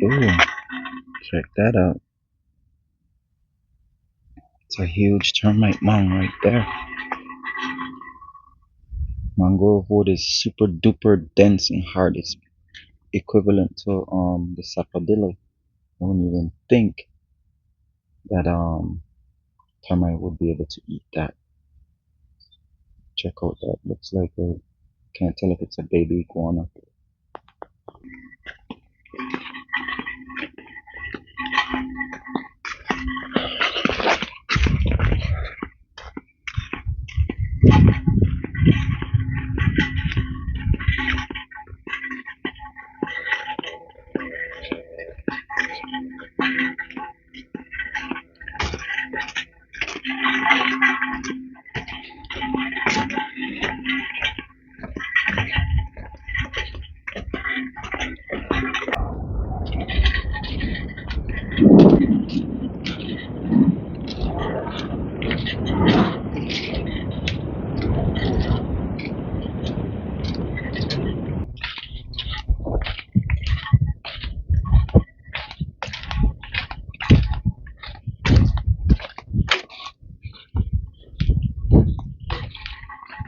Ooh, check that out. It's a huge termite mound right there. Mangrove wood is super duper dense and hard. It's equivalent to the sapodilla. I wouldn't even think that termite would be able to eat that. Check out that. Looks like a, can't tell if it's a baby iguana.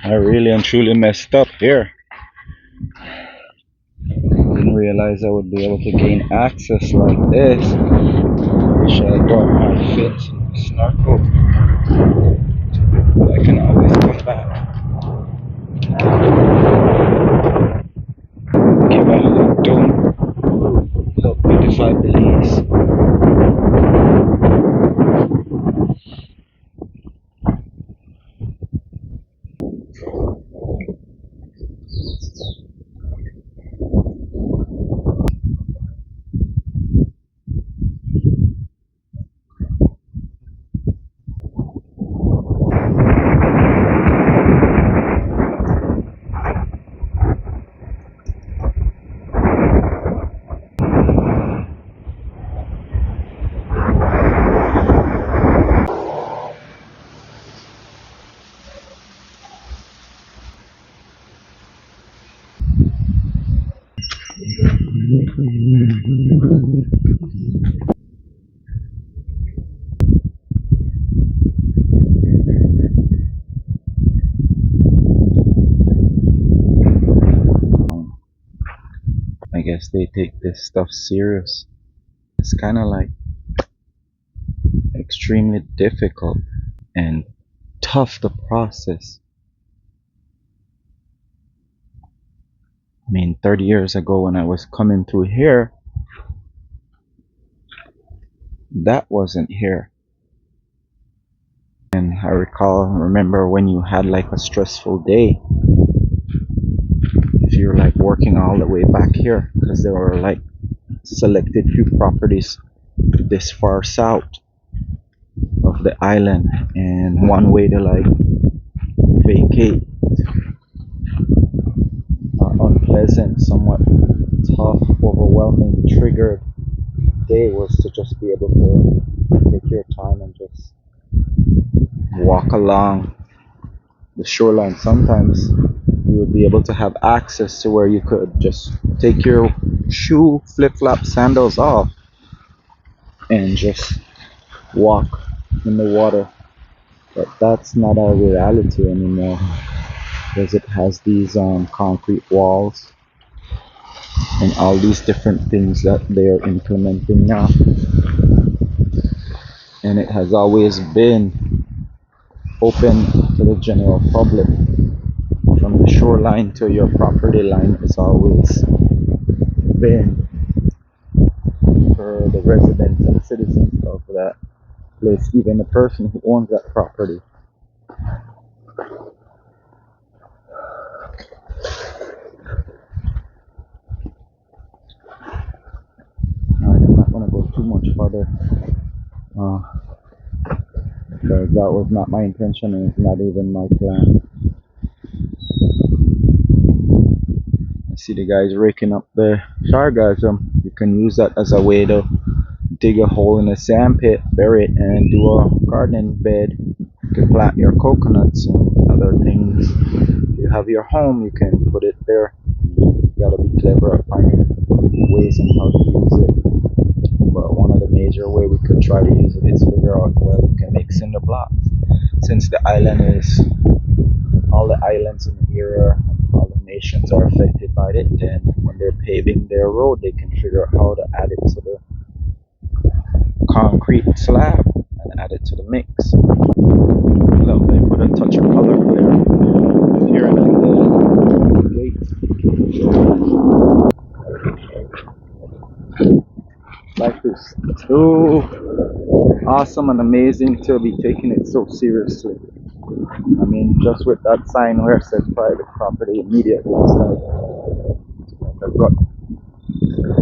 I really and truly messed up here. Didn't realize I would be able to gain access like this. Wish I brought my fins and snorkel. But I can always come back. Give a hug, don't help beautify Belize. I guess they take this stuff serious. It's kind of like extremely difficult and tough to process. I mean, 30 years ago when I was coming through here, that wasn't here. And I remember when you had like a stressful day, if you're like working all the way back here, because there were like selected few properties this far south of the island, and one way to like vacate unpleasant, somewhat tough, overwhelming, triggered day was to just be able to take your time and just walk along the shoreline. Sometimes you would be able to have access to where you could just take your shoe, flip-flop, sandals off and just walk in the water. But that's not our reality anymore, because it has these concrete walls and all these different things that they are implementing now. And it has always been open to the general public. From the shoreline to your property line has always been for the residents and citizens of that place, even the person who owns that property. Alright, I'm not going to go too much further because that was not my intention and it's not even my plan. I see the guys raking up the sargassum. You can use that as a way to dig a hole in a sand pit, bury it, and do a gardening bed. You can plant your coconuts and other things. If you have your home, you can put it there. You gotta be clever at finding ways and how to use it. major way we could try to use it is figure out where we can make cinder blocks. Since the island is all the islands in the area, all the nations are affected by it, then when they're paving their road, they can figure out how to add it to the concrete slab and add it to the mix. Look, they put a touch of color here and in the gate. Life is too awesome and amazing to be taking it so seriously. I mean, just with that sign where it says private property, immediately it's like a gut,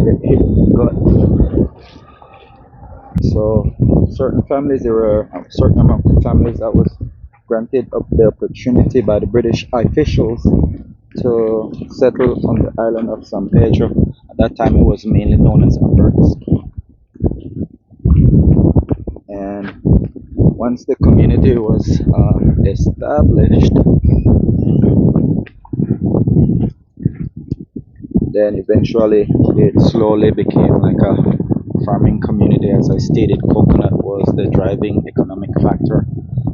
get hit in the gut. So, certain families, there were a certain amount of families that was granted up the opportunity by the British officials to settle on the island of San Pedro. At that time, it was mainly known as Ambergris. And once the community was established, then eventually it slowly became like a farming community. As I stated, coconut was the driving economic factor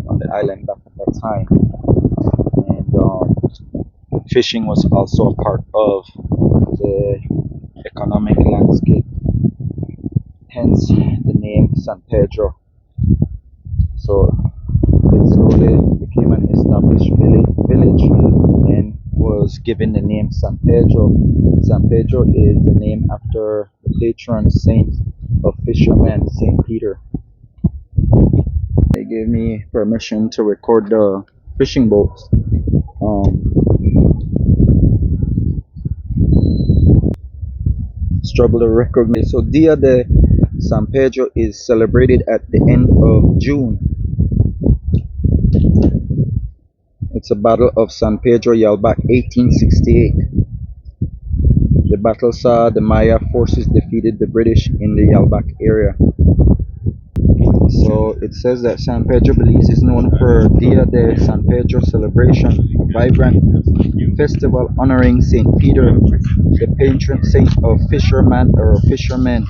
on the island back at that time. And fishing was also a part of the economic landscape, hence the name San Pedro. So it slowly became an established village and was given the name San Pedro. San Pedro is the name after the patron saint of fishermen, Saint Peter. They gave me permission to record the fishing boats. Struggle to recognize. So Dia de San Pedro is celebrated at the end of June. It's a Battle of San Pedro Yalbac 1868. The battle saw the Maya forces defeated the British in the Yalbac area. So it says that San Pedro Belize is known for Dia de San Pedro celebration, a vibrant festival honoring Saint Peter, the patron saint of fishermen.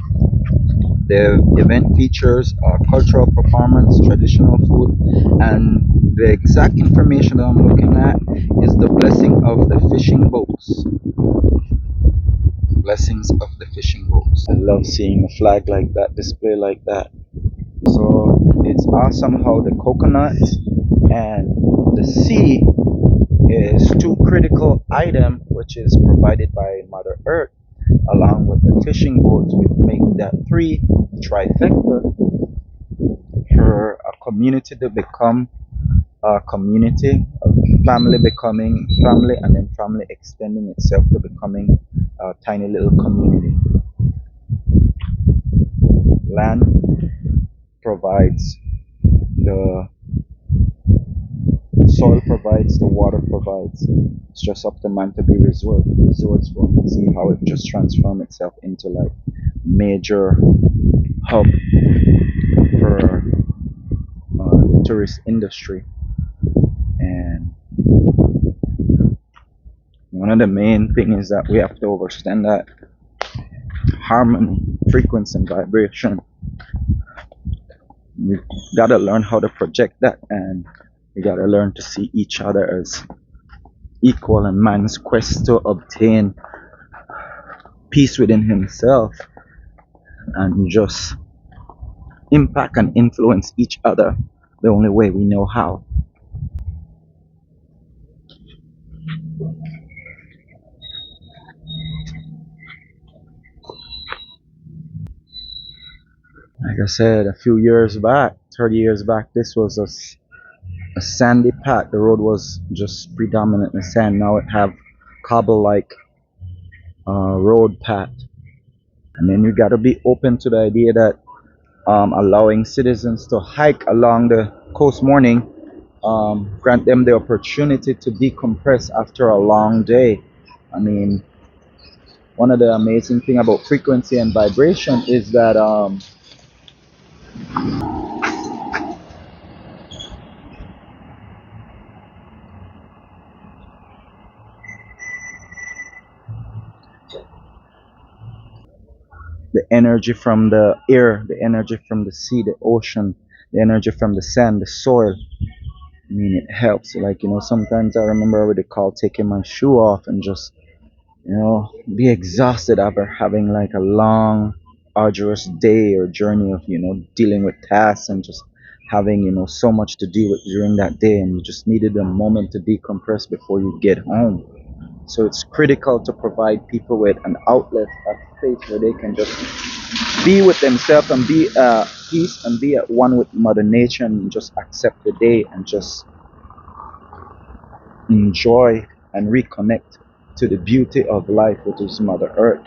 The event features cultural performance, traditional food, and the exact information that I'm looking at is the blessing of the fishing boats. Blessings of the fishing boats. I love seeing a flag like that, display like that. So it's awesome how the coconut and the sea is two critical items which is provided by Mother Earth along with the fishing boats, which make that three trifecta for a community to become a community, a family becoming family, and then family extending itself to becoming a tiny little community. Land provides the soil, provides the water, provides. It's just up to man to be resourceful and see how it just transform itself into like major hub for the tourist industry. And one of the main things is that we have to understand that harmony, frequency, and vibration. You gotta learn how to project that, and you gotta learn to see each other as equal in man's quest to obtain peace within himself and just impact and influence each other the only way we know how. Like I said, a few years back, 30 years back, this was a sandy path. The road was just predominantly sand. Now it have cobble like road path. And then you got to be open to the idea that allowing citizens to hike along the coast morning, grant them the opportunity to decompress after a long day. I mean, one of the amazing thing about frequency and vibration is that the energy from the air, the energy from the sea, the ocean, the energy from the sand, the soil. I mean, it helps. Like, sometimes I remember I would call taking my shoe off and just, be exhausted after having like a long, arduous day or journey of, dealing with tasks and just having, so much to deal with during that day. And you just needed a moment to decompress before you get home. So it's critical to provide people with an outlet, a space where they can just be with themselves and be at peace and be at one with Mother Nature and just accept the day and just enjoy and reconnect to the beauty of life, which is Mother Earth.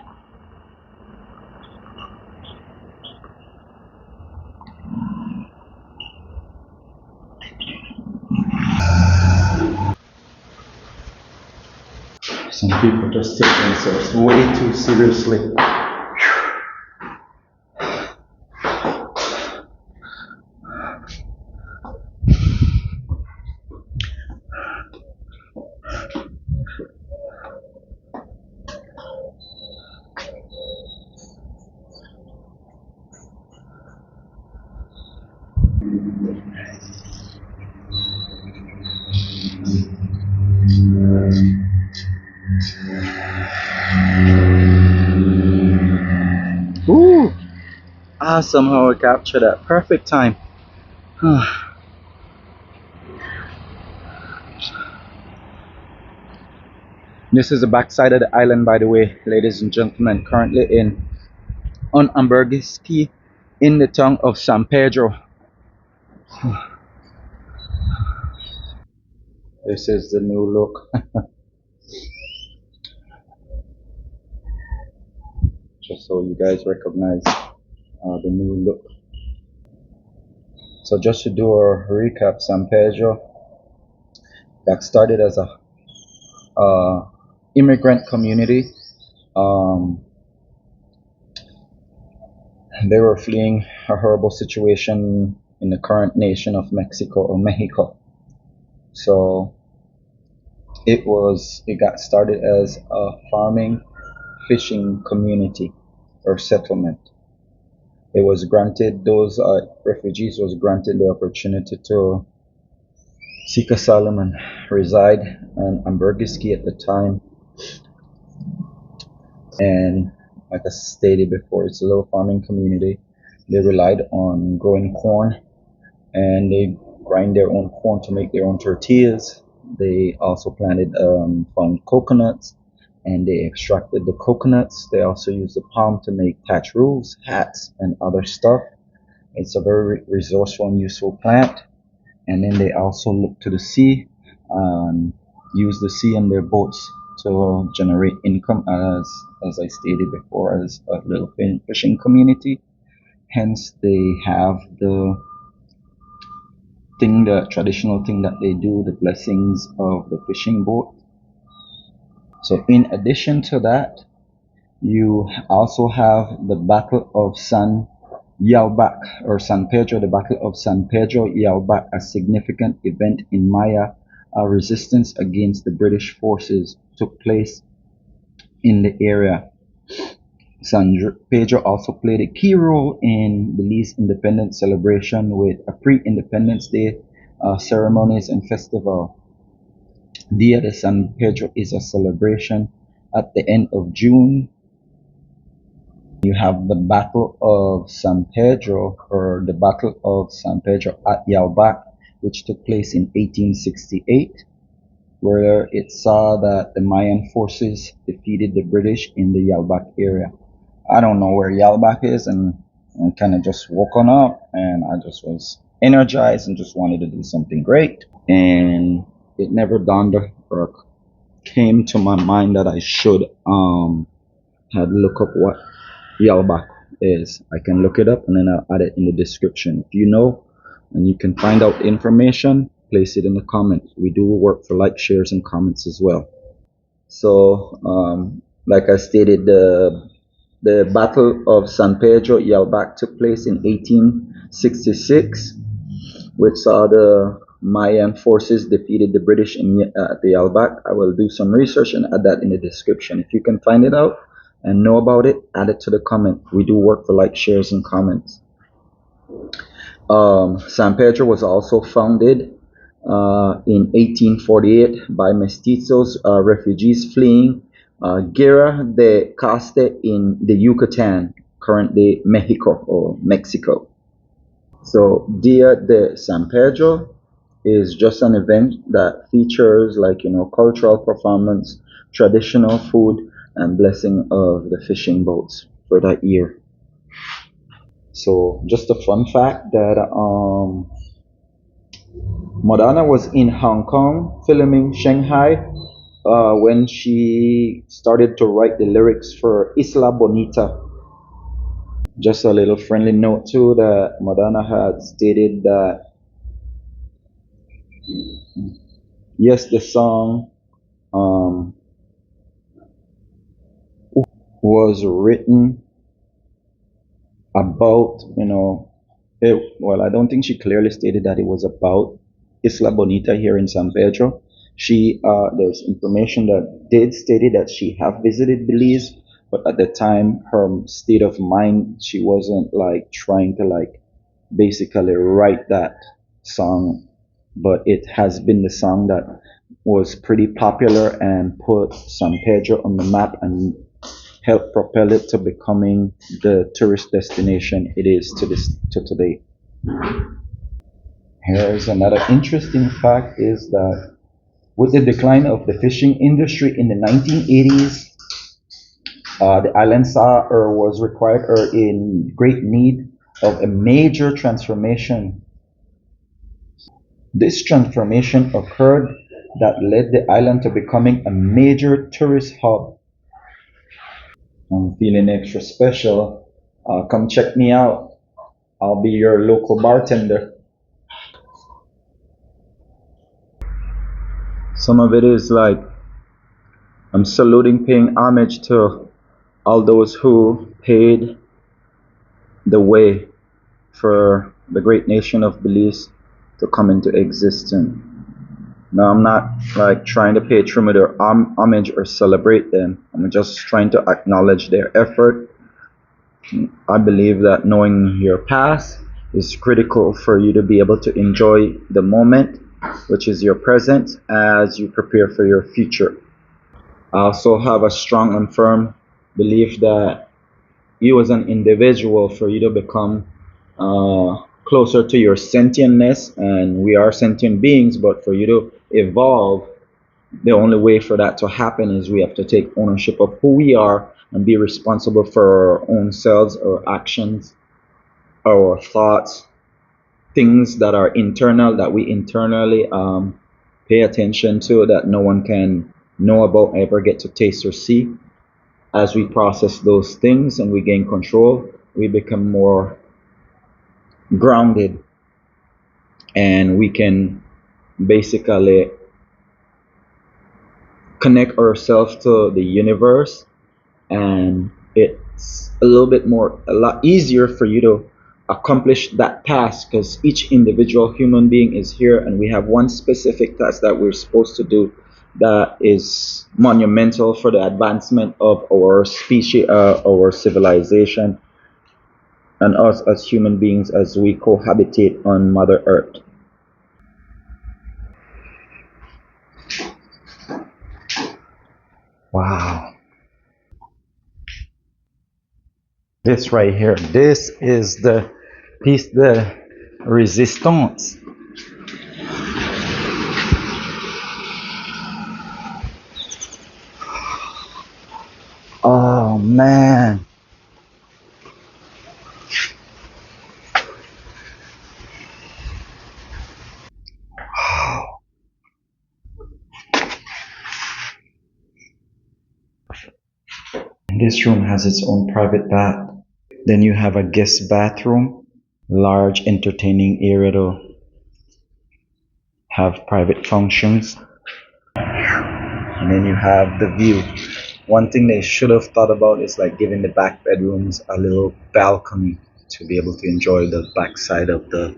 Some people just take themselves way too seriously. Ooh! Somehow I captured that perfect time. This is the backside of the island, by the way, ladies and gentlemen. Currently on Ambergris Caye in the town of San Pedro. This is the new look. Just so you guys recognize the new look. So just to do a recap, San Pedro that started as a immigrant community. They were fleeing a horrible situation in the current nation of Mexico or Mexico. So it got started as a farming, fishing community or settlement. It was granted, those refugees was granted the opportunity to seek asylum and reside in Ambergris Caye at the time. And like I stated before, it's a little farming community. They relied on growing corn, and they grind their own corn to make their own tortillas. They also planted found coconuts, and they extracted the coconuts. They also used the palm to make thatch roofs, hats, and other stuff. It's a very resourceful and useful plant. And then they also look to the sea, use the sea and their boats to generate income, as I stated before, as a little fishing community. Hence, they have the traditional thing that they do, the blessings of the fishing boat. So in addition to that, you also have the Battle of San Yalbac or San Pedro, the Battle of San Pedro Yalbac, a significant event in Maya resistance against the British forces took place in the area. San Pedro also played a key role in Belize's independence celebration with a pre-Independence Day ceremonies and festival. Dia de San Pedro is a celebration at the end of June. You have the Battle of San Pedro, or the Battle of San Pedro at Yalbac, which took place in 1868, where it saw that the Mayan forces defeated the British in the Yalbac area. I don't know where Yalbac is, and I kind of just woke on up, and I just was energized and just wanted to do something great. And it never dawned or came to my mind that I should had look up what Yalbac is. I can look it up and then I'll add it in the description. If you know and you can find out information, place it in the comments. We do work for like, shares, and comments as well. So, like I stated, the Battle of San Pedro Yalbac took place in 1866, which saw the Mayan forces defeated the British at the Yalbac. I will do some research and add that in the description. If you can find it out, and know about it, add it to the comment. We do work for like, shares, and comments. San Pedro was also founded in 1848 by mestizos, refugees fleeing Guerra de Caste in the Yucatan, current day Mexico or Mexico. So Dia de San Pedro is just an event that features like cultural performance, traditional food, and blessing of the fishing boats for that year. So just a fun fact that Madonna was in Hong Kong filming Shanghai when she started to write the lyrics for Isla Bonita. Just a little friendly note too that Madonna had stated that yes, the song um, was written about, well, I don't think she clearly stated that it was about Isla Bonita here in San Pedro. There's information that did stated that she have visited Belize, but at the time, her state of mind, she wasn't like trying to like basically write that song, but it has been the song that was pretty popular and put San Pedro on the map and helped propel it to becoming the tourist destination it is to today. Here's another interesting fact is that with the decline of the fishing industry in the 1980s, the island saw or was required or in great need of a major transformation. This transformation occurred that led the island to becoming a major tourist hub. I'm feeling extra special. Come check me out. I'll be your local bartender. Some of it is like I'm saluting, paying homage to all those who paid the way for the great nation of Belize to come into existence. Now, I'm not like trying to pay tribute or homage or celebrate them. I'm just trying to acknowledge their effort. I believe that knowing your past is critical for you to be able to enjoy the moment, which is your present, as you prepare for your future. I also have a strong and firm belief that you as an individual, for you to become closer to your sentientness, and we are sentient beings, but for you to evolve, the only way for that to happen is we have to take ownership of who we are and be responsible for our own selves, our actions, our thoughts, things that are internal that we internally pay attention to that no one can know about, ever get to taste or see. As we process those things and we gain control, we become more grounded, and we can basically connect ourselves to the universe, and it's a lot easier for you to accomplish that task because each individual human being is here and we have one specific task that we're supposed to do that is monumental for the advancement of our species, our civilization, and us as human beings as we cohabitate on Mother Earth. Wow. This right here, this is the piece de resistance. Oh man. This room has its own private bath. Then you have a guest bathroom, large entertaining area to have private functions. And then you have the view. One thing they should have thought about is like giving the back bedrooms a little balcony to be able to enjoy the backside of the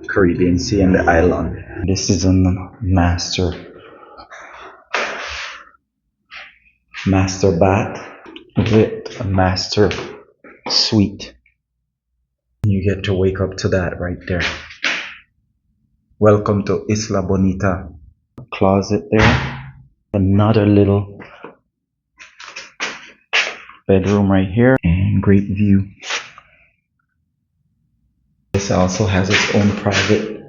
Caribbean Sea and the island. This is a master bath. with a master suite. You get to wake up to that right there. Welcome to Isla Bonita. Closet there. Another little bedroom right here. And great view. This also has its own private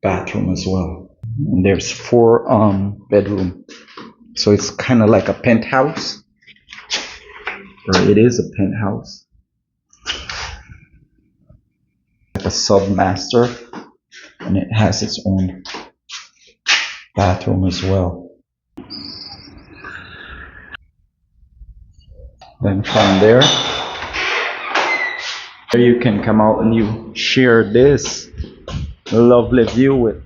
bathroom as well. And there's 4 bedroom. So it's kind of like a penthouse. Or it is a penthouse. Like a sub-master. And it has its own bathroom as well. Then from there you can come out and you share this lovely view with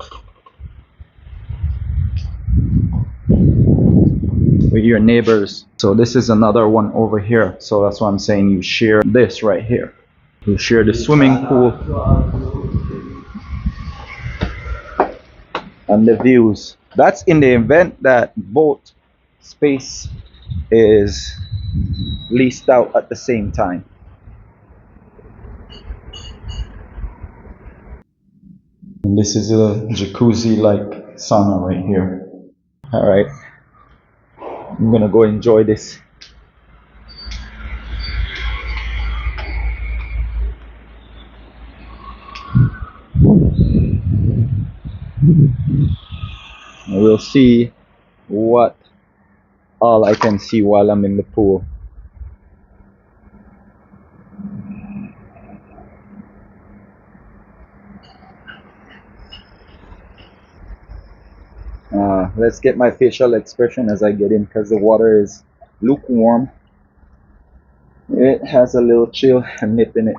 your neighbors. So this is another one over here. So that's why I'm saying you share this right here. You share the swimming pool and the views. That's in the event that both space is leased out at the same time. And this is a jacuzzi like sauna right here. All right, I'm gonna go enjoy this. We'll see what all I can see while I'm in the pool. Let's get my facial expression as I get in, because the water is lukewarm. It has a little chill and nip in it.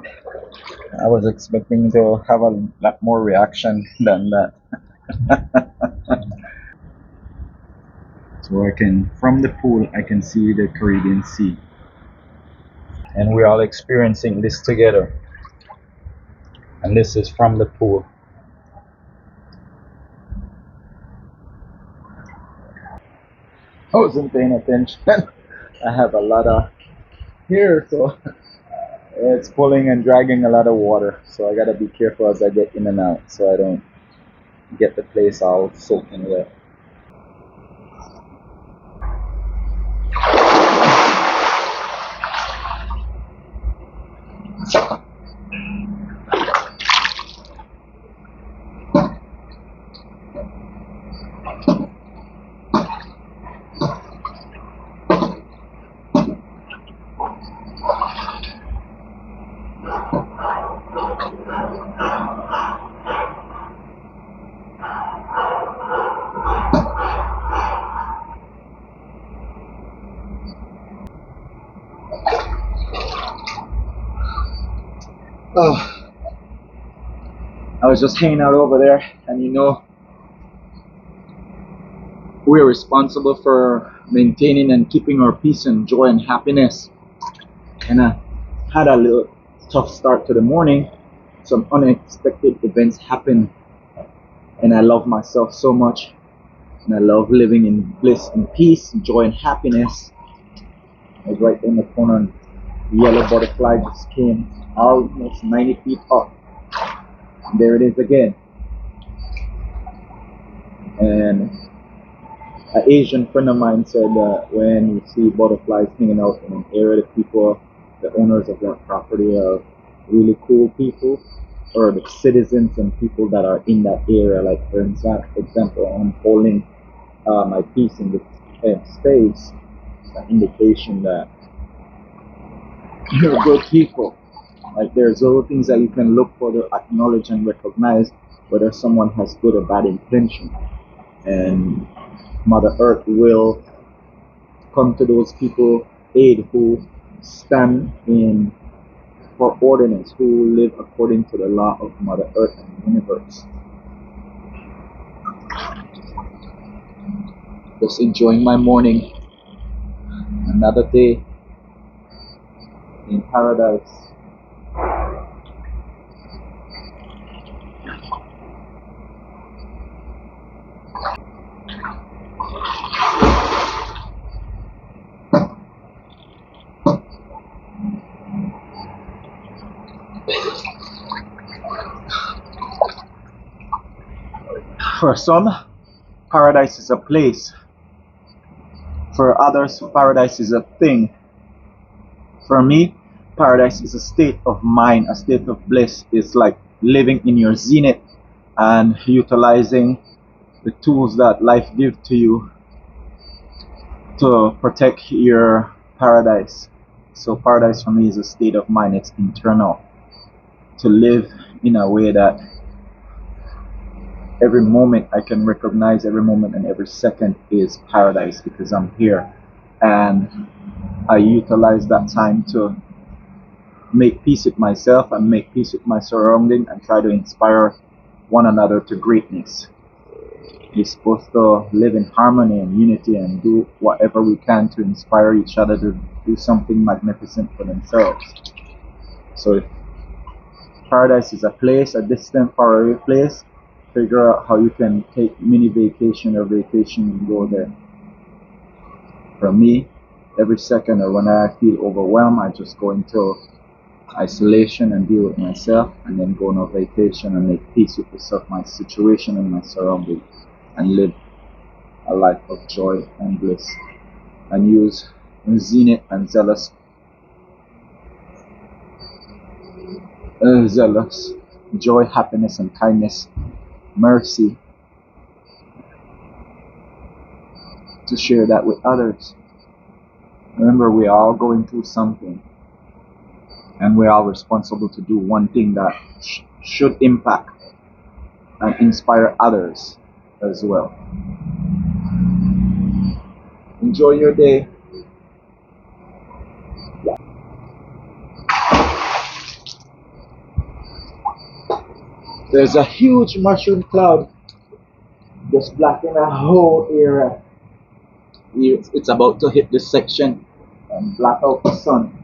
I was expecting to have a lot more reaction than that. So from the pool, I can see the Caribbean Sea. And we're all experiencing this together. And this is from the pool. I wasn't paying attention. I have a lot of hair, so it's pulling and dragging a lot of water. So I gotta be careful as I get in and out so I don't get the place all soaking wet. Oh, I was just hanging out over there, and we're responsible for maintaining and keeping our peace and joy and happiness. And I had a little tough start to the morning. Some unexpected events happened, and I love myself so much, and I love living in bliss and peace, joy and happiness. I was right in the corner, and the yellow butterfly just came almost 90 feet up. And there it is again. And an Asian friend of mine said that when you see butterflies hanging out in an area, the owners of that property are really cool people, or the citizens and people that are in that area. Like for example, I'm holding my piece in the space. It's an indication that you're good people. Like there's little things that you can look for to acknowledge and recognize whether someone has good or bad intention. And Mother Earth will come to those people aid who stand in for ordinance, who live according to the law of Mother Earth and the universe. Just enjoying my morning. Another day in paradise. For some, paradise is a place. For others, paradise is a thing. For me, paradise is a state of mind, a state of bliss. It's like living in your zenith and utilizing the tools that life gives to you to protect your paradise. So paradise for me is a state of mind. It's internal. To live in a way that every moment I can recognize, every moment and every second is paradise because I'm here, and I utilize that time to make peace with myself and make peace with my surrounding and try to inspire one another to greatness. We're supposed to live in harmony and unity and do whatever we can to inspire each other to do something magnificent for themselves. So if paradise is a place, a distant, faraway place, figure out how you can take mini vacation or vacation and go there. For me, every second or when I feel overwhelmed, I just go into isolation and deal with myself, and then go on a vacation and make peace with myself, my situation and my surroundings, and live a life of joy and bliss, and use zenith and zealous joy, happiness and kindness, mercy, to share that with others. Remember, we're all going through something, and we're all responsible to do one thing that should impact and inspire others as well. Enjoy your day. There's a huge mushroom cloud just blocking a whole area. It's about to hit this section and block out the sun.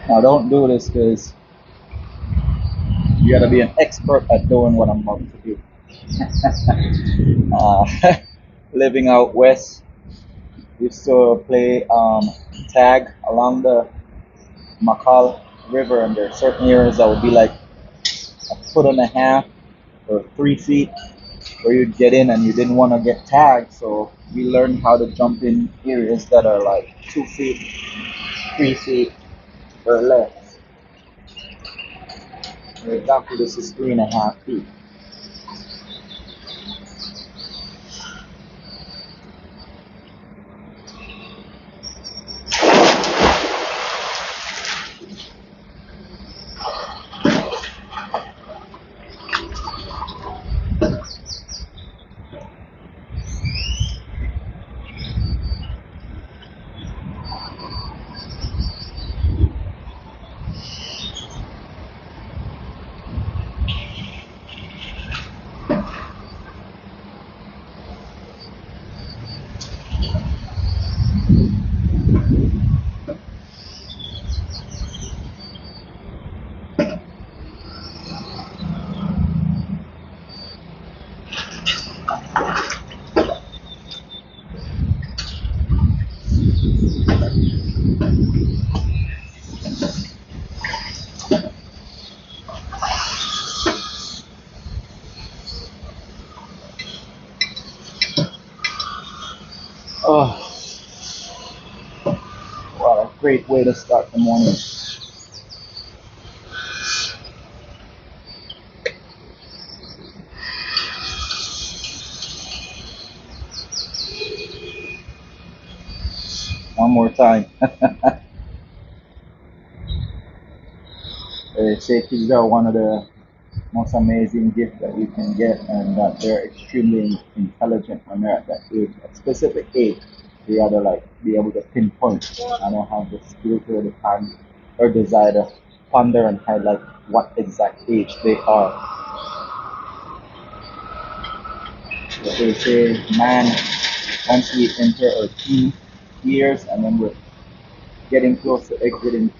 Now don't do this because you gotta be an expert at doing what I'm about to do. Living out west, used to play tag along the Makal River, and there are certain areas that would be like a foot and a half or 3 feet where you'd get in and you didn't want to get tagged, so we learned how to jump in areas that are like 2 feet, 3 feet or less. For example, this is 3.5 feet. Oh, what a great way to start the morning. One more time. They say kids are one of the most amazing gifts that you can get, and that they're extremely intelligent when they're at that age, a specific age. They gotta like be able to pinpoint. I don't have the skill to the time or desire to ponder and highlight what exact age they are. But they say, man, once we enter our teen years, and then we're getting close to exiting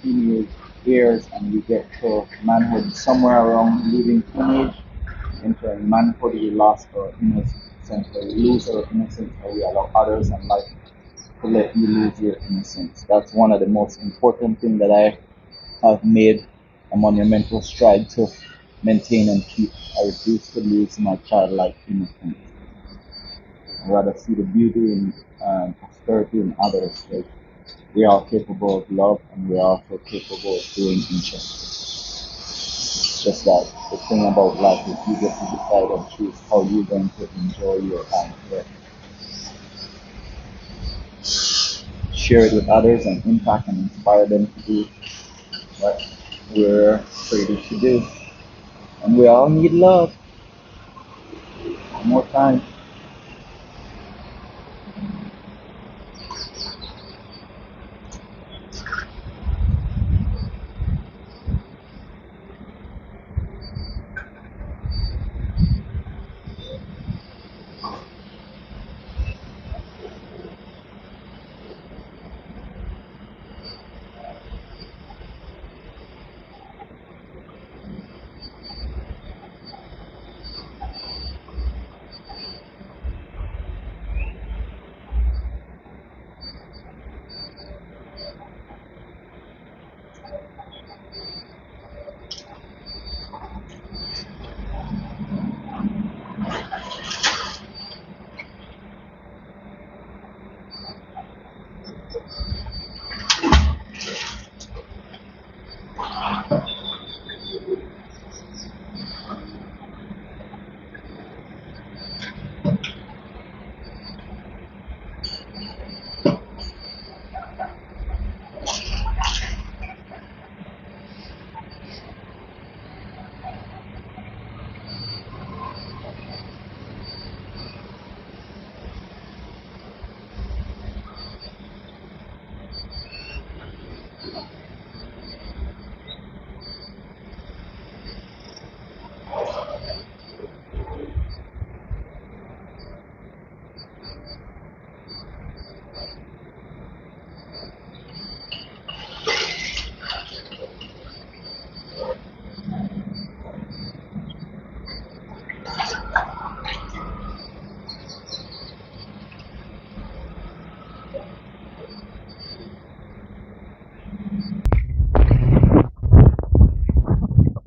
years, and we get to manhood somewhere around leaving teenage, entering manhood, we lost our innocence, or we lose our innocence, or we allow others in life to let you lose your innocence. That's one of the most important things that I have made a monumental stride to maintain and keep. I refuse to lose my childlike innocence. I rather see the beauty in prosperity in others. Like, we are capable of love, and we are also capable of doing injustice. It's just that the thing about life is you get to decide and choose how you're going to enjoy your time here. Share it with others and impact and inspire them to do what we're created to do. And we all need love. One more time.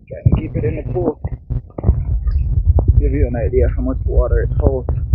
Trying to keep it in the pool. Give you an idea how much water it holds.